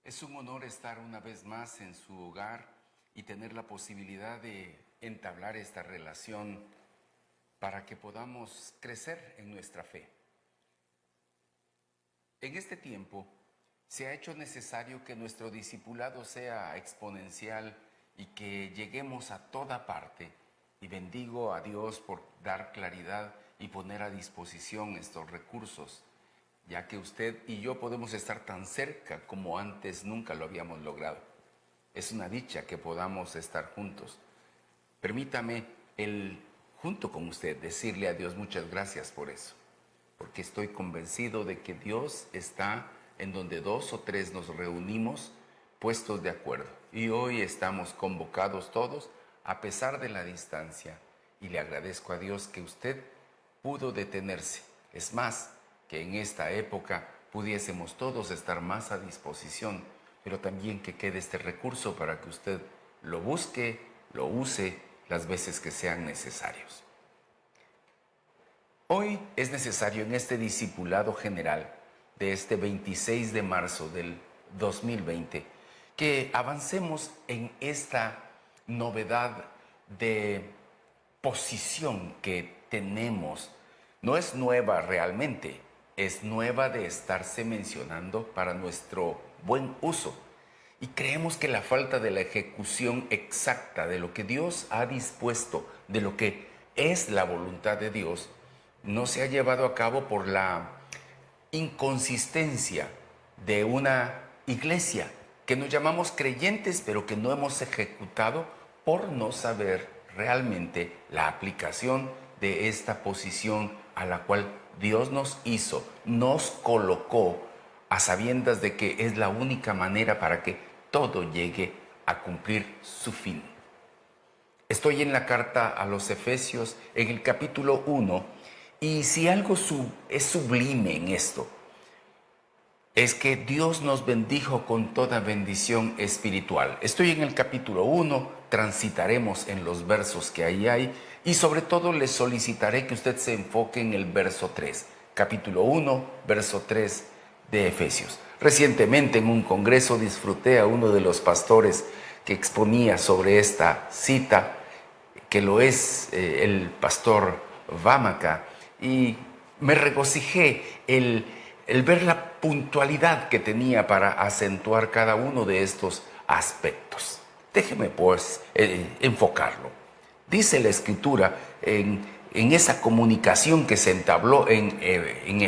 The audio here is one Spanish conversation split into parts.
Es un honor estar una vez más en su hogar y tener la posibilidad de entablar esta relación para que podamos crecer en nuestra fe. En este tiempo se ha hecho necesario que nuestro discipulado sea exponencial y que lleguemos a toda parte, y bendigo a Dios por dar claridad y poner a disposición estos recursos, ya que usted y yo podemos estar tan cerca como antes nunca lo habíamos logrado. Es una dicha que podamos estar juntos. Permítame, junto con usted, decirle a Dios muchas gracias por eso, porque estoy convencido de que Dios está en donde dos o tres nos reunimos, puestos de acuerdo. Y hoy estamos convocados todos, a pesar de la distancia, y le agradezco a Dios que usted pudo detenerse. Es más, que en esta época pudiésemos todos estar más a disposición, pero también que quede este recurso para que usted lo busque, lo use las veces que sean necesarios. Hoy es necesario en este discipulado general de este 26 de marzo del 2020 que avancemos en esta novedad de posición que tenemos. No es nueva realmente, es nueva de estarse mencionando para nuestro buen uso. Y creemos que la falta de la ejecución exacta de lo que Dios ha dispuesto, de lo que es la voluntad de Dios, no se ha llevado a cabo por la inconsistencia de una iglesia que nos llamamos creyentes, pero que no hemos ejecutado por no saber realmente la aplicación de esta posición a la cual Dios nos hizo, nos colocó a sabiendas de que es la única manera para que todo llegue a cumplir su fin. Estoy en la carta a los Efesios, en el capítulo 1, y si algo es sublime en esto, es que Dios nos bendijo con toda bendición espiritual. Estoy en el capítulo 1, transitaremos en los versos que ahí hay, y sobre todo le solicitaré que usted se enfoque en el verso 3, capítulo 1, verso 3 de Efesios. Recientemente en un congreso disfruté a uno de los pastores que exponía sobre esta cita, que lo es el pastor Vámaca, y me regocijé el ver la puntualidad que tenía para acentuar cada uno de estos aspectos. Déjeme pues enfocarlo. Dice la Escritura en esa comunicación que se entabló en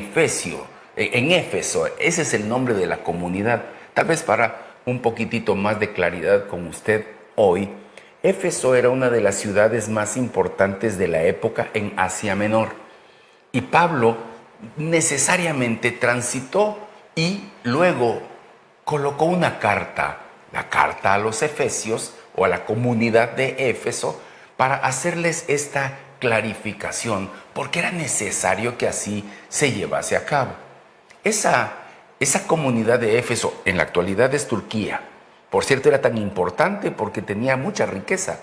Éfeso, ese es el nombre de la comunidad. Tal vez para un poquitito más de claridad con usted hoy, Éfeso era una de las ciudades más importantes de la época en Asia Menor. Y Pablo necesariamente transitó y luego colocó una carta, la carta a los Efesios o a la comunidad de Éfeso, para hacerles esta clarificación, porque era necesario que así se llevase a cabo. Esa comunidad de Éfeso en la actualidad es Turquía. Por cierto, era tan importante porque tenía mucha riqueza.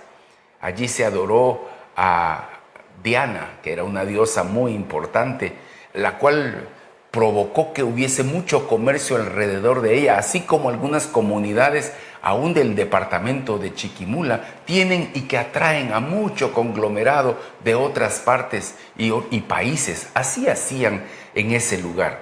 Allí se adoró a Diana, que era una diosa muy importante, la cual provocó que hubiese mucho comercio alrededor de ella, así como algunas comunidades, aún del departamento de Chiquimula, tienen y que atraen a mucho conglomerado de otras partes y países. Así hacían en ese lugar.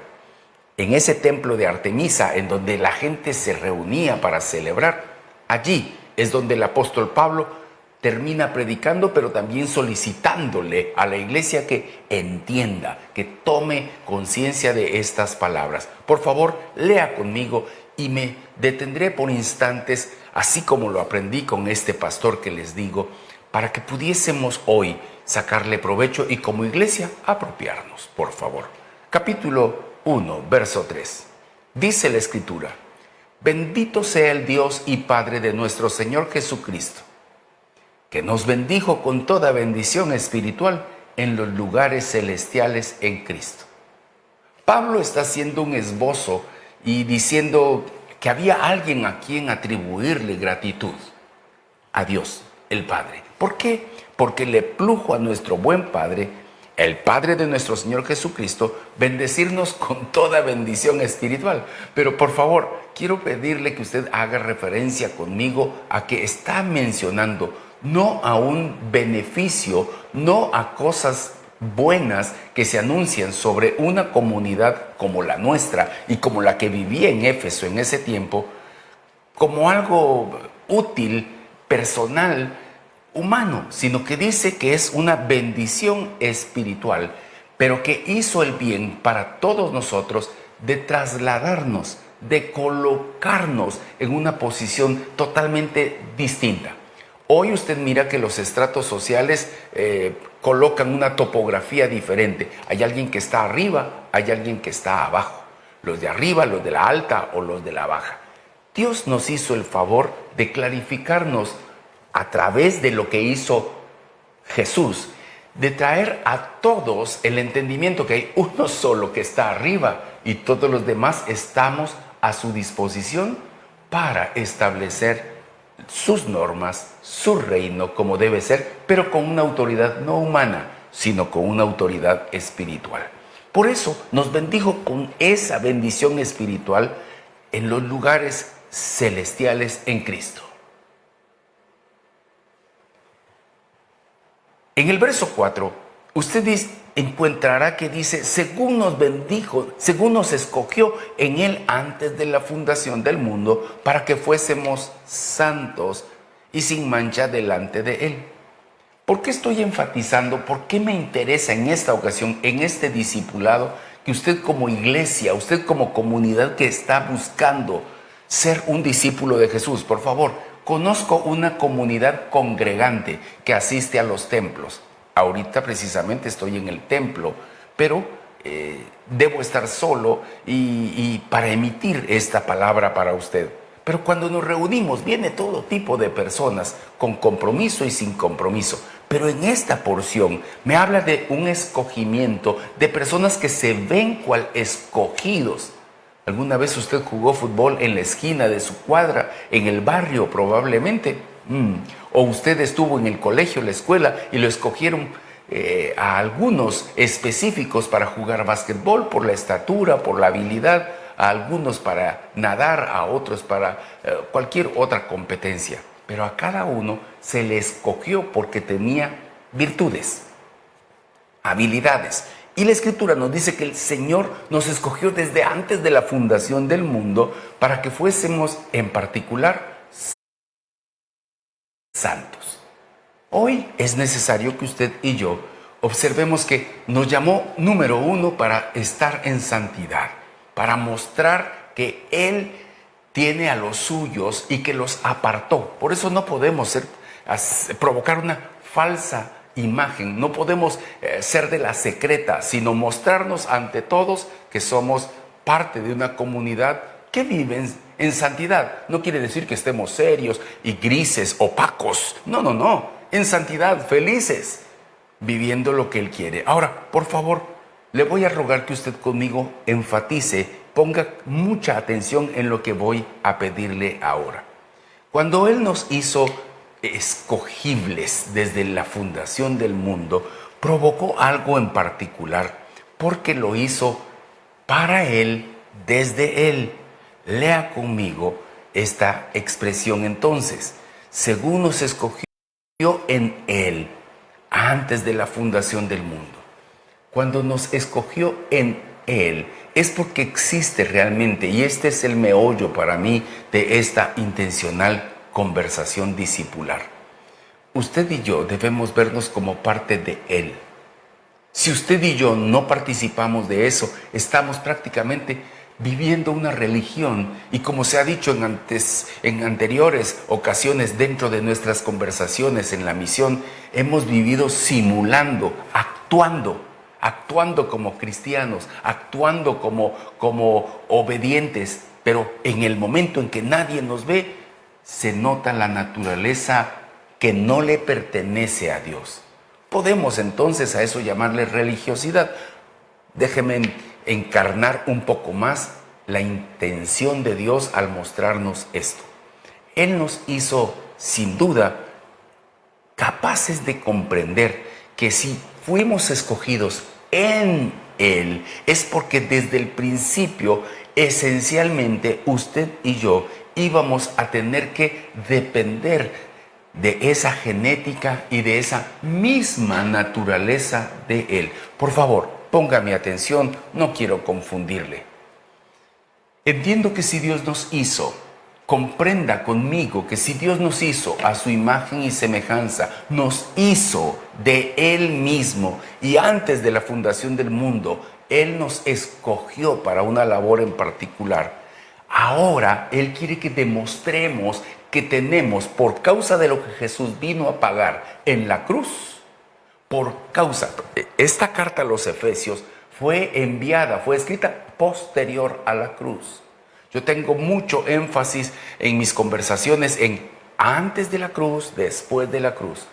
En ese templo de Artemisa, en donde la gente se reunía para celebrar, allí es donde el apóstol Pablo termina predicando, pero también solicitándole a la iglesia que entienda, que tome conciencia de estas palabras. Por favor, lea conmigo y me detendré por instantes, así como lo aprendí con este pastor que les digo, para que pudiésemos hoy sacarle provecho y como iglesia apropiarnos, por favor. Capítulo 1, verso 3. Dice la Escritura: bendito sea el Dios y Padre de nuestro Señor Jesucristo, que nos bendijo con toda bendición espiritual en los lugares celestiales en Cristo. Pablo está haciendo un esbozo y diciendo que había alguien a quien atribuirle gratitud: a Dios, el Padre. ¿Por qué? Porque le plujo a nuestro buen Padre el Padre de nuestro Señor Jesucristo, bendecirnos con toda bendición espiritual. Pero por favor, quiero pedirle que usted haga referencia conmigo a que está mencionando no a un beneficio, no a cosas buenas que se anuncian sobre una comunidad como la nuestra y como la que vivía en Éfeso en ese tiempo, como algo útil, personal, humano, sino que dice que es una bendición espiritual, pero que hizo el bien para todos nosotros de trasladarnos, de colocarnos en una posición totalmente distinta. Hoy usted mira que los estratos sociales colocan una topografía diferente. Hay alguien que está arriba, hay alguien que está abajo. Los de arriba, los de la alta o los de la baja. Dios nos hizo el favor de clarificarnos a través de lo que hizo Jesús, de traer a todos el entendimiento que hay uno solo que está arriba y todos los demás estamos a su disposición para establecer sus normas, su reino como debe ser, pero con una autoridad no humana, sino con una autoridad espiritual. Por eso nos bendijo con esa bendición espiritual en los lugares celestiales en Cristo. En el verso 4, usted encontrará que dice, según nos bendijo, según nos escogió en Él antes de la fundación del mundo, para que fuésemos santos y sin mancha delante de Él. ¿Por qué estoy enfatizando? ¿Por qué me interesa en esta ocasión, en este discipulado, que usted como iglesia, usted como comunidad que está buscando ser un discípulo de Jesús? Por favor, conozco una comunidad congregante que asiste a los templos. Ahorita precisamente estoy en el templo, pero debo estar solo y para emitir esta palabra para usted. Pero cuando nos reunimos viene todo tipo de personas con compromiso y sin compromiso. Pero en esta porción me habla de un escogimiento de personas que se ven cual escogidos. ¿Alguna vez usted jugó fútbol en la esquina de su cuadra, en el barrio probablemente? O usted estuvo en el colegio, la escuela, y lo escogieron a algunos específicos para jugar básquetbol por la estatura, por la habilidad, a algunos para nadar, a otros para cualquier otra competencia. Pero a cada uno se le escogió porque tenía virtudes, habilidades. Y la Escritura nos dice que el Señor nos escogió desde antes de la fundación del mundo para que fuésemos en particular santos. Hoy es necesario que usted y yo observemos que nos llamó número uno para estar en santidad, para mostrar que Él tiene a los suyos y que los apartó. Por eso no podemos provocar una falsa imagen, no podemos ser de la secreta, sino mostrarnos ante todos que somos parte de una comunidad que vive en santidad. No quiere decir que estemos serios y grises, opacos. No. En santidad, felices, viviendo lo que Él quiere. Ahora, por favor, le voy a rogar que usted conmigo enfatice, ponga mucha atención en lo que voy a pedirle ahora. Cuando Él nos hizo escogibles desde la fundación del mundo, provocó algo en particular, porque lo hizo para Él, desde Él. Lea conmigo esta expresión entonces. Según nos escogió en Él, antes de la fundación del mundo. Cuando nos escogió en Él, es porque existe realmente, y este es el meollo para mí de esta intencional conversación discipular. Usted y yo debemos vernos como parte de Él. Si usted y yo no participamos de eso, estamos prácticamente viviendo una religión, y como se ha dicho en anteriores ocasiones dentro de nuestras conversaciones en la misión, hemos vivido simulando, actuando como cristianos, actuando como obedientes, pero en el momento en que nadie nos ve, se nota la naturaleza que no le pertenece a Dios. Podemos entonces a eso llamarle religiosidad. Déjeme encarnar un poco más la intención de Dios al mostrarnos esto. Él nos hizo, sin duda, capaces de comprender que si fuimos escogidos en Él, es porque desde el principio, esencialmente, usted y yo íbamos a tener que depender de esa genética y de esa misma naturaleza de Él. Por favor, ponga mi atención, no quiero confundirle. Entiendo que si Dios nos hizo, comprenda conmigo que si Dios nos hizo a su imagen y semejanza, nos hizo de Él mismo y antes de la fundación del mundo, Él nos escogió para una labor en particular. Ahora Él quiere que demostremos que tenemos, por causa de lo que Jesús vino a pagar en la cruz, esta carta a los Efesios fue enviada, fue escrita posterior a la cruz. Yo tengo mucho énfasis en mis conversaciones en antes de la cruz, después de la cruz.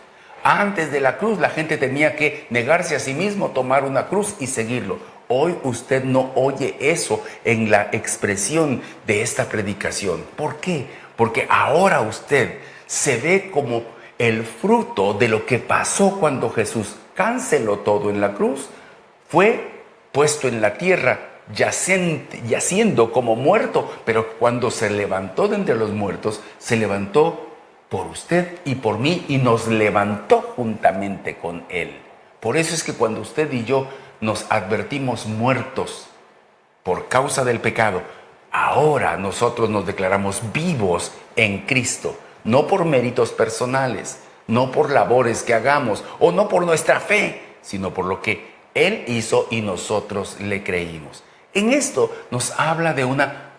Antes de la cruz la gente tenía que negarse a sí mismo, tomar una cruz y seguirlo. Hoy usted no oye eso en la expresión de esta predicación. ¿Por qué? Porque ahora usted se ve como el fruto de lo que pasó cuando Jesús canceló todo en la cruz. Fue puesto en la tierra, yaciendo como muerto, pero cuando se levantó de entre los muertos, se levantó por usted y por mí y nos levantó juntamente con Él. Por eso es que cuando usted y yo nos advertimos muertos por causa del pecado, ahora nosotros nos declaramos vivos en Cristo, no por méritos personales, no por labores que hagamos o no por nuestra fe, sino por lo que Él hizo y nosotros le creímos. En esto nos habla de una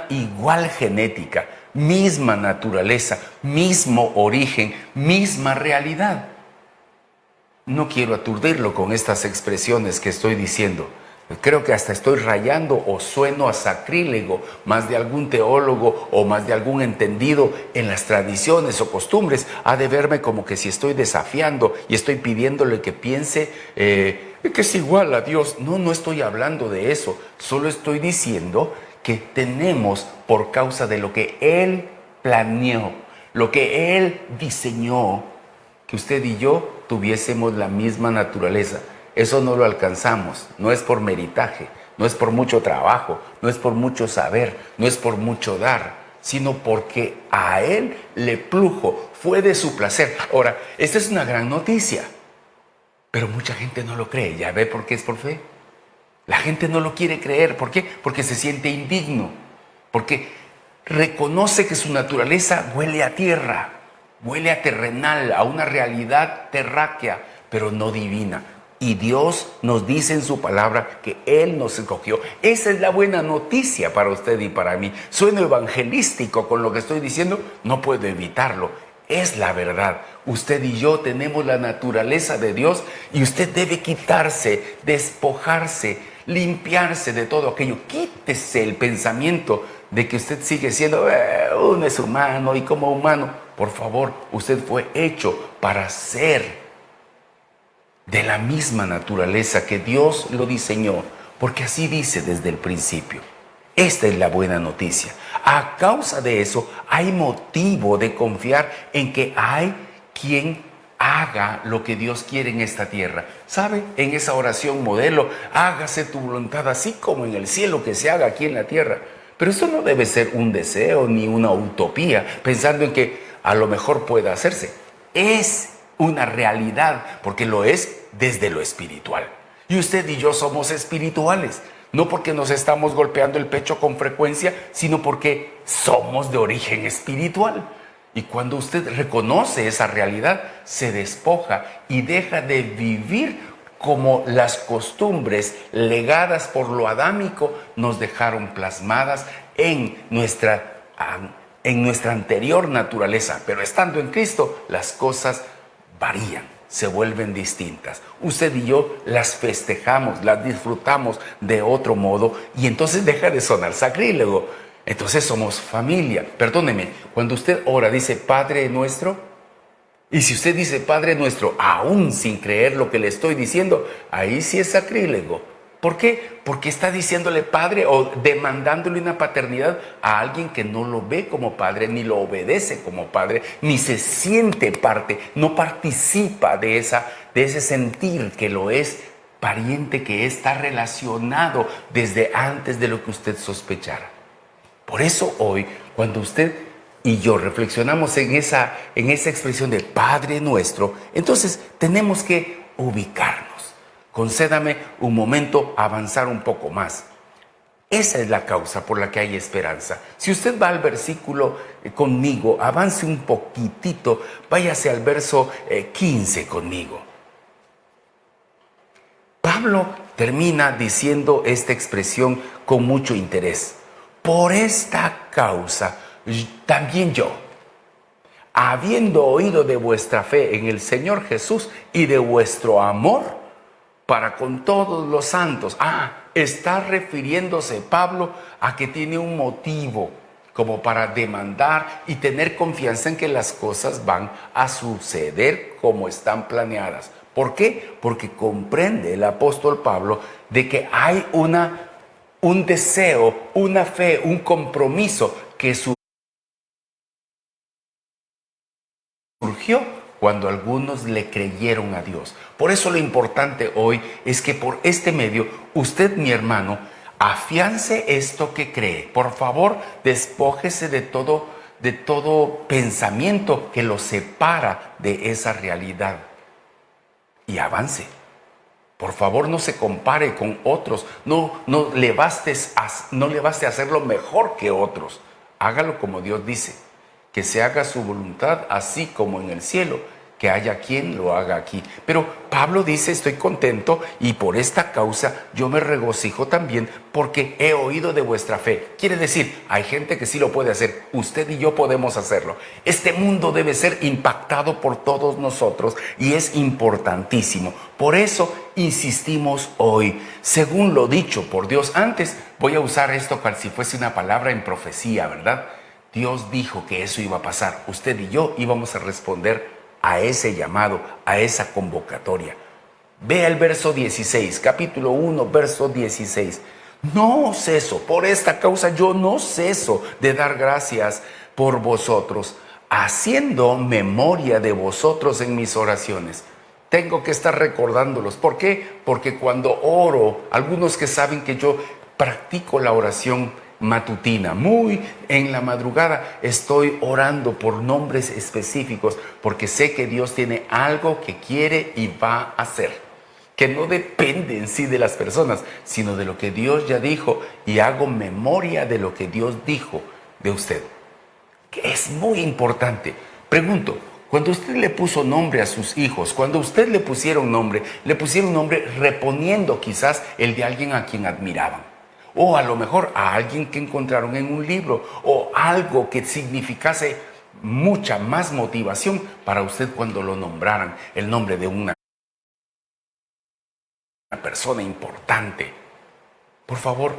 igual genética, misma naturaleza, mismo origen, misma realidad. No quiero aturdirlo con estas expresiones que estoy diciendo. Creo que hasta estoy rayando o sueno a sacrílego más de algún teólogo o más de algún entendido en las tradiciones o costumbres. Ha de verme como que si estoy desafiando y estoy pidiéndole que piense que es igual a Dios. No estoy hablando de eso. Solo estoy diciendo que tenemos, por causa de lo que Él planeó, lo que Él diseñó, que usted y yo tuviésemos la misma naturaleza. Eso no lo alcanzamos, no es por meritaje, no es por mucho trabajo, no es por mucho saber, no es por mucho dar, sino porque a Él le plujo, fue de su placer. Ahora, esta es una gran noticia, pero mucha gente no lo cree. ¿Ya ve por qué es por fe? La gente no lo quiere creer. ¿Por qué? Porque se siente indigno, porque reconoce que su naturaleza huele a tierra, huele a terrenal, a una realidad terráquea, pero no divina. Y Dios nos dice en su palabra que Él nos escogió. Esa es la buena noticia para usted y para mí. Sueno evangelístico con lo que estoy diciendo, no puedo evitarlo. Es la verdad. Usted y yo tenemos la naturaleza de Dios y usted debe quitarse, despojarse, limpiarse de todo aquello. Quítese el pensamiento de que usted sigue siendo uno es humano y como humano. Por favor, usted fue hecho para ser de la misma naturaleza que Dios lo diseñó, porque así dice desde el principio. Esta es la buena noticia. A causa de eso, hay motivo de confiar en que hay quien haga lo que Dios quiere en esta tierra. ¿Sabe? En esa oración modelo, hágase tu voluntad así como en el cielo, que se haga aquí en la tierra. Pero eso no debe ser un deseo ni una utopía, pensando en que a lo mejor pueda hacerse. Es una realidad, porque lo es desde lo espiritual. Y usted y yo somos espirituales, no porque nos estamos golpeando el pecho con frecuencia, sino porque somos de origen espiritual. Y cuando usted reconoce esa realidad, se despoja y deja de vivir como las costumbres legadas por lo adámico nos dejaron plasmadas en nuestra anterior naturaleza. Pero estando en Cristo, las cosas varían, se vuelven distintas. Usted y yo las festejamos, las disfrutamos de otro modo y entonces deja de sonar sacrílego. Entonces somos familia. Perdóneme, cuando usted ora dice Padre Nuestro, y si usted dice Padre Nuestro aún sin creer lo que le estoy diciendo, ahí sí es sacrílego. ¿Por qué? Porque está diciéndole padre o demandándole una paternidad a alguien que no lo ve como padre, ni lo obedece como padre, ni se siente parte, no participa de ese sentir que lo es pariente, que está relacionado desde antes de lo que usted sospechara. Por eso hoy, cuando usted y yo reflexionamos en esa expresión de Padre Nuestro, entonces tenemos que ubicarnos. Concédame un momento avanzar un poco más. Esa es la causa por la que hay esperanza. Si usted va al versículo conmigo, avance un poquitito, váyase al verso 15 conmigo. Pablo termina diciendo esta expresión con mucho interés. Por esta causa, también yo, habiendo oído de vuestra fe en el Señor Jesús y de vuestro amor para con todos los santos. Está refiriéndose Pablo a que tiene un motivo como para demandar y tener confianza en que las cosas van a suceder como están planeadas. ¿Por qué? Porque comprende el apóstol Pablo de que hay un deseo, una fe, un compromiso que surgió cuando algunos le creyeron a Dios. Por eso lo importante hoy es que por este medio, usted, mi hermano, afiance esto que cree. Por favor, despójese de todo pensamiento que lo separa de esa realidad y avance. Por favor, no se compare con otros. No le baste hacerlo mejor que otros. Hágalo como Dios dice. Que se haga su voluntad así como en el cielo, que haya quien lo haga aquí. Pero Pablo dice, estoy contento y por esta causa yo me regocijo también porque he oído de vuestra fe. Quiere decir, hay gente que sí lo puede hacer, usted y yo podemos hacerlo. Este mundo debe ser impactado por todos nosotros y es importantísimo. Por eso insistimos hoy, según lo dicho por Dios. Antes voy a usar esto cual si fuese una palabra en profecía, ¿verdad? Dios dijo que eso iba a pasar. Usted y yo íbamos a responder a ese llamado, a esa convocatoria. Vea el verso 16, capítulo 1, verso 16. No ceso, por esta causa yo no ceso de dar gracias por vosotros, haciendo memoria de vosotros en mis oraciones. Tengo que estar recordándolos. ¿Por qué? Porque cuando oro, algunos que saben que yo practico la oración matutina, muy en la madrugada estoy orando por nombres específicos porque sé que Dios tiene algo que quiere y va a hacer, que no depende en sí de las personas, sino de lo que Dios ya dijo, y hago memoria de lo que Dios dijo de usted, que es muy importante. Pregunto, cuando usted le puso nombre a sus hijos, cuando usted le pusieron nombre reponiendo quizás el de alguien a quien admiraban, o a lo mejor a alguien que encontraron en un libro, o algo que significase mucha más motivación para usted cuando lo nombraran, el nombre de una persona importante. Por favor,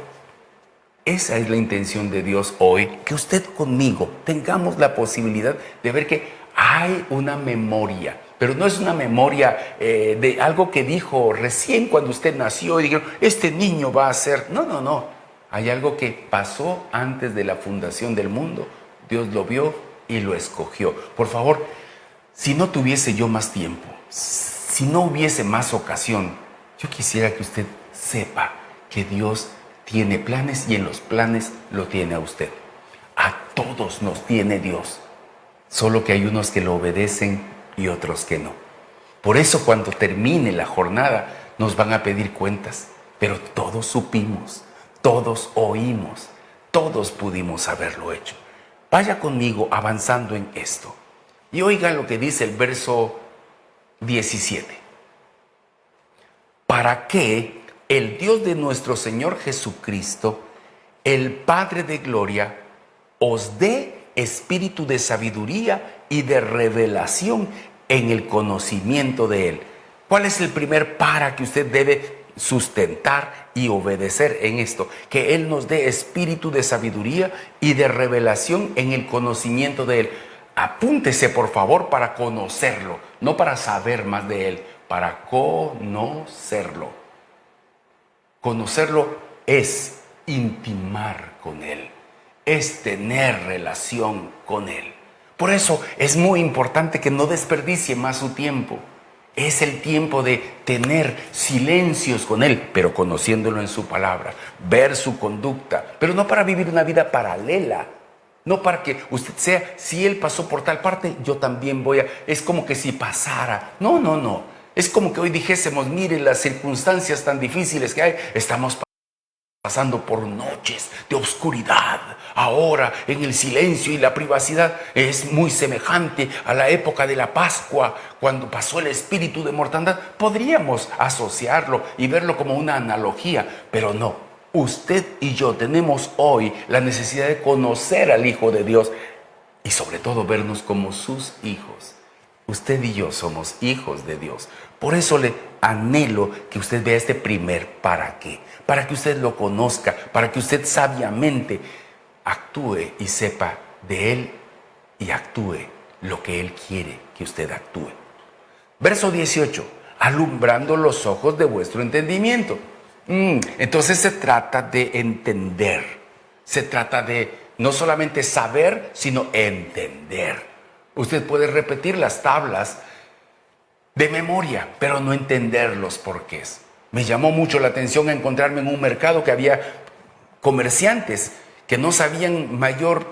esa es la intención de Dios hoy, que usted conmigo tengamos la posibilidad de ver que hay una memoria, pero no es una memoria de algo que dijo recién cuando usted nació y dijeron, este niño va a ser... No. Hay algo que pasó antes de la fundación del mundo. Dios lo vio y lo escogió. Por favor, si no tuviese yo más tiempo, si no hubiese más ocasión, yo quisiera que usted sepa que Dios tiene planes y en los planes lo tiene a usted. A todos nos tiene Dios. Solo que hay unos que lo obedecen y otros que no. Por eso cuando termine la jornada nos van a pedir cuentas. Pero todos supimos, todos oímos, todos pudimos haberlo hecho. Vaya conmigo avanzando en esto. Y oiga lo que dice el verso 17. Para que el Dios de nuestro Señor Jesucristo, el Padre de gloria, os dé espíritu de sabiduría y de revelación en el conocimiento de Él. ¿Cuál es el primer para que usted debe sustentar y obedecer en esto? Que Él nos dé espíritu de sabiduría y de revelación en el conocimiento de Él. Apúntese, por favor, para conocerlo, no para saber más de Él, para conocerlo. Conocerlo es intimar con Él, es tener relación con Él. Por eso es muy importante que no desperdicie más su tiempo. Es el tiempo de tener silencios con Él, pero conociéndolo en su palabra, ver su conducta, pero no para vivir una vida paralela, no para que usted sea, si Él pasó por tal parte, yo también voy a, es como que si pasara. No, no, no. Es como que hoy dijésemos, mire las circunstancias tan difíciles que hay, estamos pasando por noches de oscuridad. Ahora, en el silencio y la privacidad, es muy semejante a la época de la Pascua, cuando pasó el espíritu de mortandad. Podríamos asociarlo y verlo como una analogía, pero no. Usted y yo tenemos hoy la necesidad de conocer al Hijo de Dios y sobre todo vernos como sus hijos. Usted y yo somos hijos de Dios. Por eso le anhelo que usted vea este primer para qué, para que usted lo conozca, para que usted sabiamente actúe y sepa de Él y actúe lo que Él quiere que usted actúe. Verso 18, alumbrando los ojos de vuestro entendimiento. Entonces se trata de entender, se trata de no solamente saber, sino entender. Usted puede repetir las tablas de memoria, pero no entender los porqués. Me llamó mucho la atención encontrarme en un mercado que había comerciantes que no sabían mayor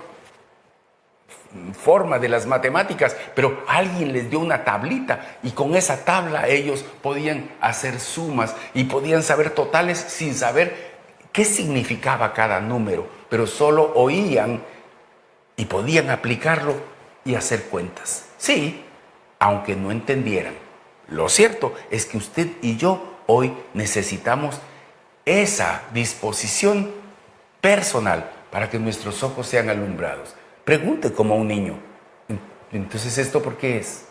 forma de las matemáticas, pero alguien les dio una tablita y con esa tabla ellos podían hacer sumas y podían saber totales sin saber qué significaba cada número, pero solo oían y podían aplicarlo y hacer cuentas. Sí, aunque no entendieran. Lo cierto es que usted y yo hoy necesitamos esa disposición personal para que nuestros ojos sean alumbrados. Pregunte como un niño. Entonces, ¿esto por qué es?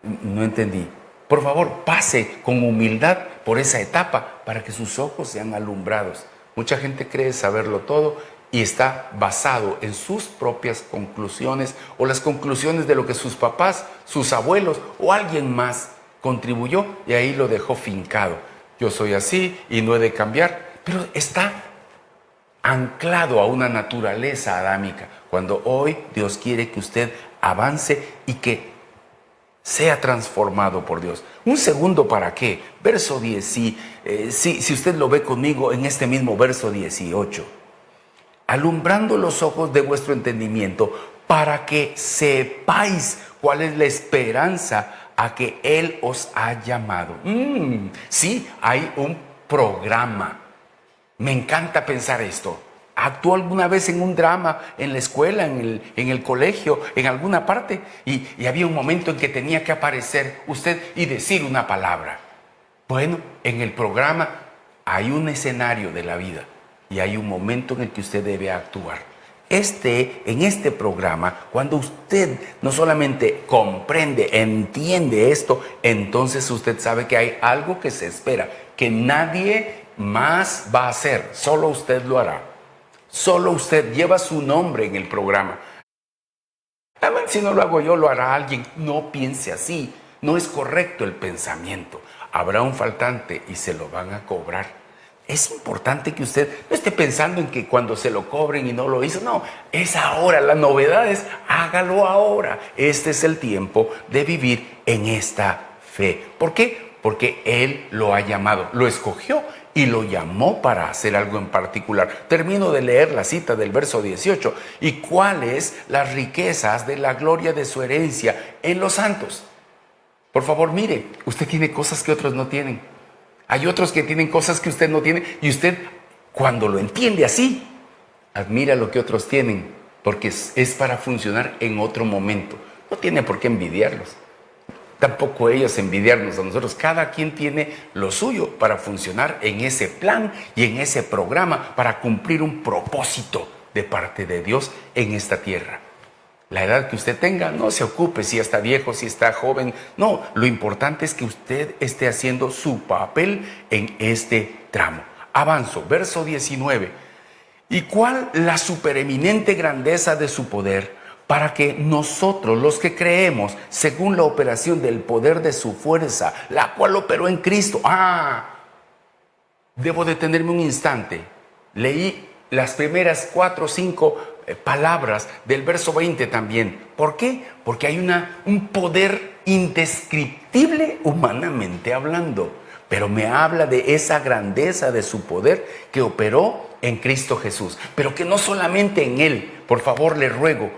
No entendí. Por favor, pase con humildad por esa etapa para que sus ojos sean alumbrados. Mucha gente cree saberlo todo y está basado en sus propias conclusiones o las conclusiones de lo que sus papás, sus abuelos o alguien más contribuyó y ahí lo dejó fincado. Yo soy así y no he de cambiar, pero está anclado a una naturaleza adámica, cuando hoy Dios quiere que usted avance y que sea transformado por Dios. Un segundo para qué. Verso 10, si usted lo ve conmigo en este mismo verso 18. Alumbrando los ojos de vuestro entendimiento para que sepáis cuál es la esperanza a que Él os ha llamado. Sí, hay un programa. Me encanta pensar esto. ¿Actuó alguna vez en un drama en la escuela, en el colegio, en alguna parte? Y había un momento en que tenía que aparecer usted y decir una palabra. Bueno, en el programa hay un escenario de la vida y hay un momento en el que usted debe actuar. En este programa, cuando usted no solamente comprende, entiende esto, entonces usted sabe que hay algo que se espera, que nadie más va a hacer, solo usted lo hará. Solo usted lleva su nombre en el programa. Si no lo hago yo, lo hará alguien. No piense así. No es correcto el pensamiento. Habrá un faltante y se lo van a cobrar. Es importante que usted no esté pensando en que cuando se lo cobren y no lo hizo. No, es ahora. La novedad es hágalo ahora. Este es el tiempo de vivir en esta fe. ¿Por qué? Porque Él lo ha llamado, lo escogió y lo llamó para hacer algo en particular. Termino de leer la cita del verso 18. ¿Y cuáles las riquezas de la gloria de su herencia en los santos? Por favor, mire, usted tiene cosas que otros no tienen. Hay otros que tienen cosas que usted no tiene y usted, cuando lo entiende así, admira lo que otros tienen, porque es para funcionar en otro momento. No tiene por qué envidiarlos. Tampoco ellos envidiarnos a nosotros. Cada quien tiene lo suyo para funcionar en ese plan y en ese programa para cumplir un propósito de parte de Dios en esta tierra. La edad que usted tenga, no se ocupe si está viejo, si está joven. No, lo importante es que usted esté haciendo su papel en este tramo. Avanzo, verso 19. ¿Y cuál la supereminente grandeza de su poder? Para que nosotros, los que creemos, según la operación del poder de su fuerza, la cual operó en Cristo. Debo detenerme un instante. Leí las primeras 4 o 5 palabras del verso 20 también. ¿Por qué? Porque hay un poder indescriptible humanamente hablando, pero me habla de esa grandeza de su poder que operó en Cristo Jesús, pero que no solamente en Él. Por favor, le ruego,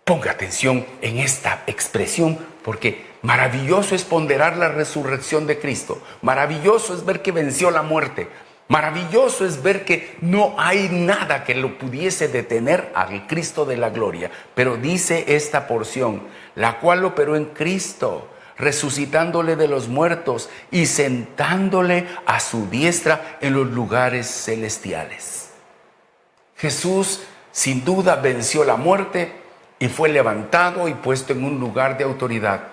ponga atención en esta expresión, porque maravilloso es ponderar la resurrección de Cristo, maravilloso es ver que venció la muerte, maravilloso es ver que no hay nada que lo pudiese detener al Cristo de la gloria. Pero dice esta porción, la cual operó en Cristo, resucitándole de los muertos y sentándole a su diestra en los lugares celestiales. Jesús sin duda venció la muerte y fue levantado y puesto en un lugar de autoridad.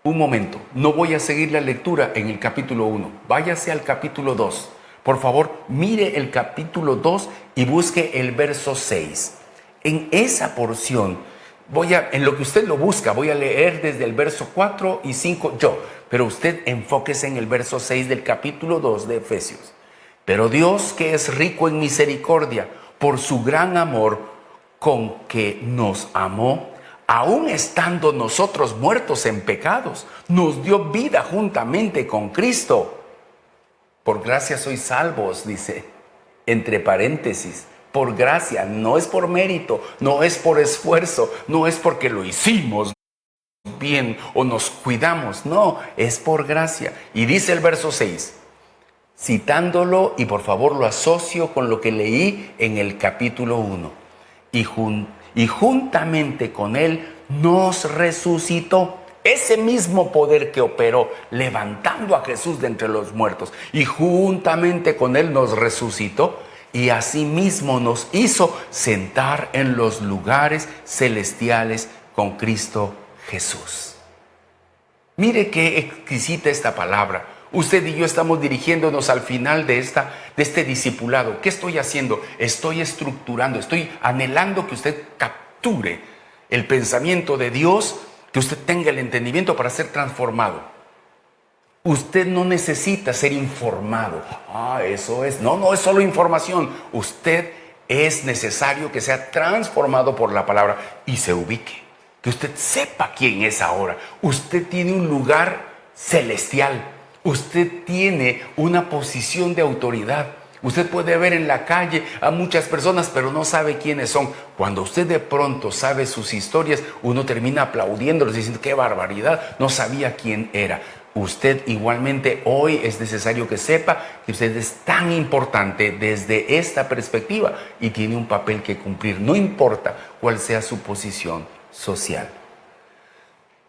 Un momento, no voy a seguir la lectura en el capítulo 1, váyase al capítulo 2. Por favor, mire el capítulo 2 y busque el verso 6. En esa porción, en lo que usted lo busca, voy a leer desde el verso 4 y 5 yo, pero usted enfóquese en el verso 6 del capítulo 2 de Efesios. Pero Dios, que es rico en misericordia, por su gran amor con que nos amó, aun estando nosotros muertos en pecados, nos dio vida juntamente con Cristo. Por gracia sois salvos, dice, entre paréntesis, por gracia, no es por mérito, no es por esfuerzo, no es porque lo hicimos bien o nos cuidamos, no, es por gracia. Y dice el verso 6, citándolo, y por favor lo asocio con lo que leí en el capítulo 1, y juntamente con él nos resucitó. Ese mismo poder que operó levantando a Jesús de entre los muertos y juntamente con él nos resucitó y asimismo nos hizo sentar en los lugares celestiales con Cristo Jesús. Mire qué exquisita esta palabra. Usted y yo estamos dirigiéndonos al final de este discipulado. ¿Qué estoy haciendo? Estoy estructurando, estoy anhelando que usted capture el pensamiento de Dios, que usted tenga el entendimiento para ser transformado. Usted no necesita ser informado. Eso es. No es solo información. Usted es necesario que sea transformado por la palabra y se ubique. Que usted sepa quién es ahora. Usted tiene un lugar celestial. Usted tiene una posición de autoridad. Usted puede ver en la calle a muchas personas, pero no sabe quiénes son. Cuando usted de pronto sabe sus historias, uno termina aplaudiéndolos, diciendo, ¡qué barbaridad! No sabía quién era. Usted igualmente hoy es necesario que sepa que usted es tan importante desde esta perspectiva y tiene un papel que cumplir, no importa cuál sea su posición social.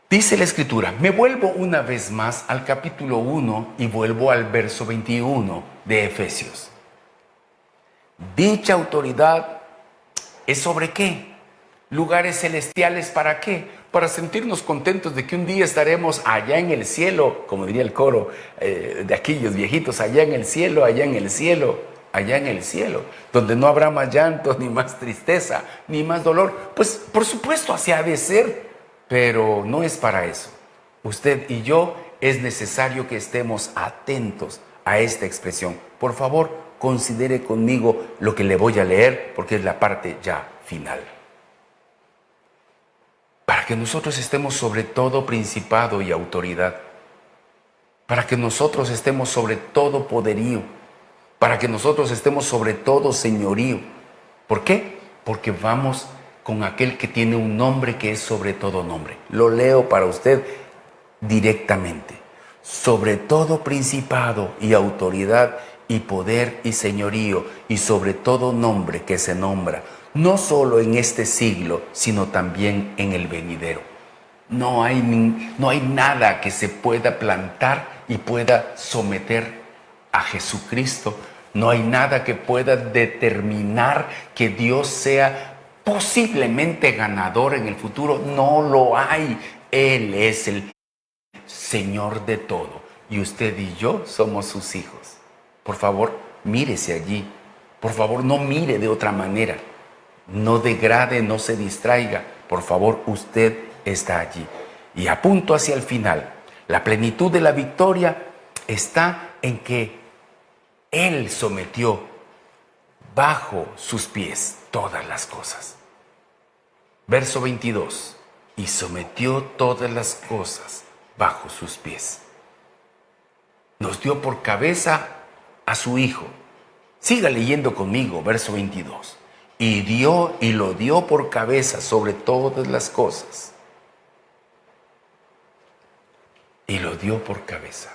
Dice la Escritura, me vuelvo una vez más al capítulo 1 y vuelvo al verso 21 de Efesios. Dicha autoridad es ¿sobre qué? Lugares celestiales, ¿para qué? Para sentirnos contentos de que un día estaremos allá en el cielo, como diría el coro de aquellos viejitos, allá en el cielo, allá en el cielo, allá en el cielo, donde no habrá más llanto, ni más tristeza, ni más dolor. Pues por supuesto así ha de ser, pero no es para eso. Usted y yo es necesario que estemos atentos a esta expresión. Por favor, considere conmigo lo que le voy a leer, porque es la parte ya final. Para que nosotros estemos sobre todo principado y autoridad, para que nosotros estemos sobre todo poderío, para que nosotros estemos sobre todo señorío. ¿Por qué? Porque vamos con aquel que tiene un nombre que es sobre todo nombre. Lo leo para usted directamente. Sobre todo principado y autoridad y poder y señorío y sobre todo nombre que se nombra, no solo en este siglo, sino también en el venidero. No hay nada que se pueda plantar y pueda someter a Jesucristo. No hay nada que pueda determinar que Dios sea posiblemente ganador en el futuro. No lo hay. Él es el Señor de todo. Y usted y yo somos sus hijos. Por favor, mírese allí. Por favor, no mire de otra manera. No degrade, no se distraiga. Por favor, usted está allí. Y apunto hacia el final. La plenitud de la victoria está en que Él sometió bajo sus pies todas las cosas. Verso 22. Y sometió todas las cosas bajo sus pies. Nos dio por cabeza a su Hijo. Siga leyendo conmigo, verso 22. Y lo dio por cabeza sobre todas las cosas. Y lo dio por cabeza.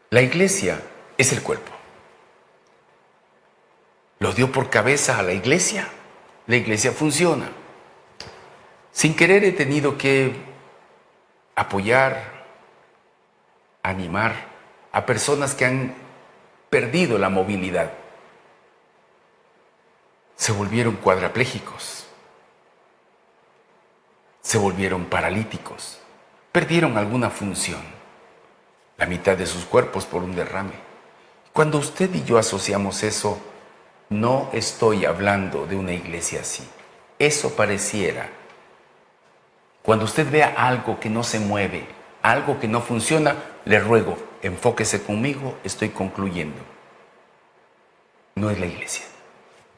La iglesia es el cuerpo. Lo dio por cabeza a la iglesia. La iglesia funciona. Sin querer he tenido que apoyar, animar a personas que han perdido la movilidad. Se volvieron cuadraplégicos. Se volvieron paralíticos. Perdieron alguna función. La mitad de sus cuerpos por un derrame. Cuando usted y yo asociamos eso, no estoy hablando de una iglesia así. Eso pareciera. Cuando usted vea algo que no se mueve, algo que no funciona, le ruego, enfóquese conmigo, estoy concluyendo. No es la iglesia.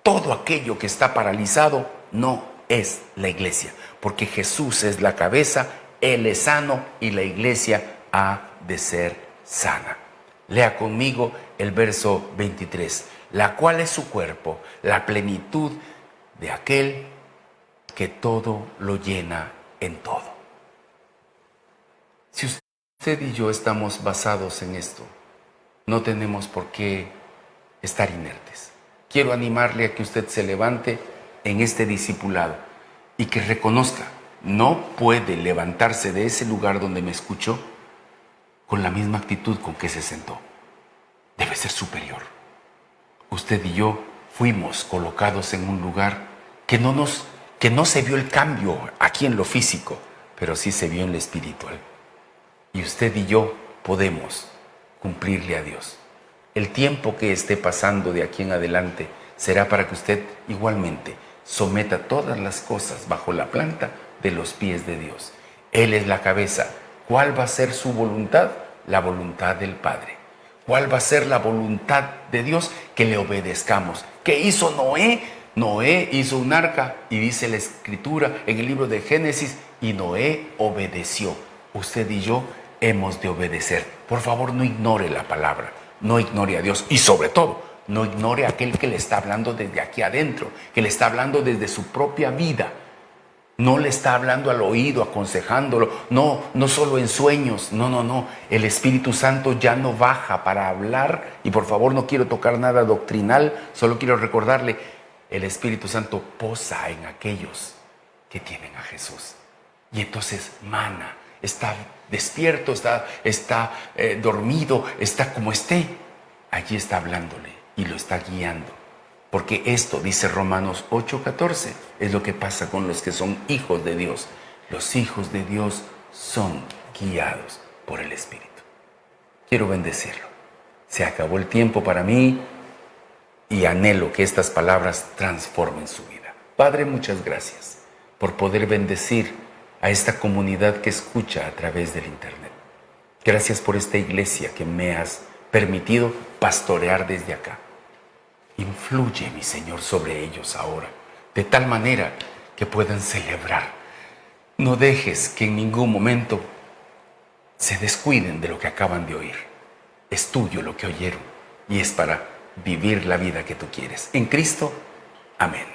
Todo aquello que está paralizado no es la iglesia, porque Jesús es la cabeza, Él es sano y la iglesia ha de ser sana. Lea conmigo el verso 23, la cual es su cuerpo, la plenitud de aquel que todo lo llena en todo. Si usted y yo estamos basados en esto, no tenemos por qué estar inertes. Quiero animarle a que usted se levante en este discipulado y que reconozca, no puede levantarse de ese lugar donde me escuchó con la misma actitud con que se sentó. Debe ser superior. Usted y yo fuimos colocados en un lugar que no se vio el cambio aquí en lo físico, pero sí se vio en lo espiritual. Y usted y yo podemos cumplirle a Dios. El tiempo que esté pasando de aquí en adelante será para que usted igualmente someta todas las cosas bajo la planta de los pies de Dios. Él es la cabeza. ¿Cuál va a ser su voluntad? La voluntad del Padre. ¿Cuál va a ser la voluntad de Dios? Que le obedezcamos. ¿Qué hizo Noé? Noé hizo un arca y dice la Escritura en el libro de Génesis, y Noé obedeció. Usted y yo hemos de obedecer. Por favor, no ignore la palabra, no ignore a Dios y sobre todo, no ignore a aquel que le está hablando desde aquí adentro, que le está hablando desde su propia vida. No le está hablando al oído, aconsejándolo, no solo en sueños, no. El Espíritu Santo ya no baja para hablar, y por favor no quiero tocar nada doctrinal, solo quiero recordarle, el Espíritu Santo posa en aquellos que tienen a Jesús. Y entonces mana, está despierto, está dormido, está como esté, allí está hablándole y lo está guiando. Porque esto, dice Romanos 8:14, es lo que pasa con los que son hijos de Dios. Los hijos de Dios son guiados por el Espíritu. Quiero bendecirlo. Se acabó el tiempo para mí y anhelo que estas palabras transformen su vida. Padre, muchas gracias por poder bendecir a esta comunidad que escucha a través del internet. Gracias por esta iglesia que me has permitido pastorear desde acá. Influye, mi Señor, sobre ellos ahora, de tal manera que puedan celebrar. No dejes que en ningún momento se descuiden de lo que acaban de oír. Es tuyo lo que oyeron y es para vivir la vida que tú quieres. En Cristo, amén.